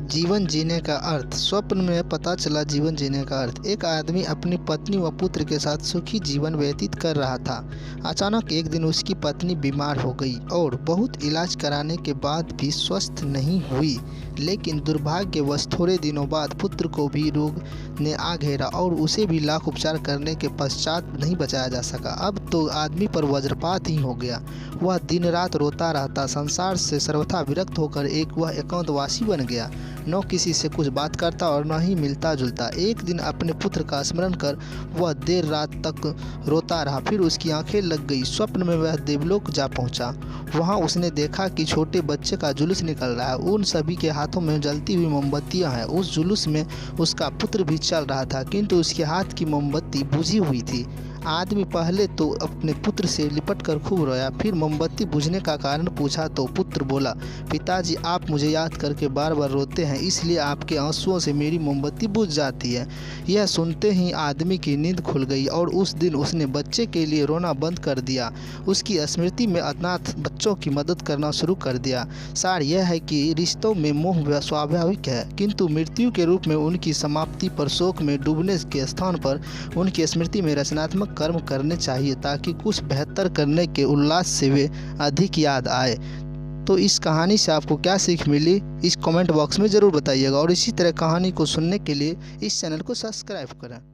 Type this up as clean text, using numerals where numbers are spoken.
जीवन जीने का अर्थ। स्वप्न में पता चला जीवन जीने का अर्थ। एक आदमी अपनी पत्नी व पुत्र के साथ सुखी जीवन व्यतीत कर रहा था। अचानक एक दिन उसकी पत्नी बीमार हो गई और बहुत इलाज कराने के बाद भी स्वस्थ नहीं हुई। लेकिन दुर्भाग्यवश थोड़े दिनों बाद पुत्र को भी रोग ने आ घेरा और उसे भी लाख उपचार करने के पश्चात नहीं बचाया जा सका। अब तो आदमी पर वज्रपात ही हो गया। वह दिन रात रोता रहता, संसार से सर्वथा विरक्त होकर वह एकांतवासी बन गया। न किसी से कुछ बात करता और न ही मिलता जुलता। एक दिन अपने पुत्र का स्मरण कर वह देर रात तक रोता रहा। फिर उसकी आंखें लग गई। स्वप्न में वह देवलोक जा पहुंचा। वहां उसने देखा कि छोटे बच्चे का जुलूस निकल रहा है। उन सभी के हाथों में जलती हुई मोमबत्तियां हैं। उस जुलूस में उसका पुत्र भी चल रहा था, किंतु उसके हाथ की मोमबत्ती बुझी हुई थी। आदमी पहले तो अपने पुत्र से लिपट कर खूब रोया। फिर मोमबत्ती बुझने का कारण पूछा तो पुत्र बोला, पिताजी आप मुझे याद करके बार बार रोते हैं, इसलिए आपके आंसुओं से मेरी मोमबत्ती बुझ जाती है। यह सुनते ही आदमी की नींद खुल गई और उस दिन उसने बच्चे के लिए रोना बंद कर दिया। उसकी स्मृति में अनाथ बच्चों की मदद करना शुरू कर दिया। सार यह है कि रिश्तों में मोह स्वाभाविक है, किंतु मृत्यु के रूप में उनकी समाप्ति पर शोक में डूबने के स्थान पर उनकी स्मृति में रचनात्मक कर्म करने चाहिए, ताकि कुछ बेहतर करने के उल्लास से वे अधिक याद आए। तो इस कहानी से आपको क्या सीख मिली, इस कमेंट बॉक्स में ज़रूर बताइएगा और इसी तरह कहानी को सुनने के लिए इस चैनल को सब्सक्राइब करें।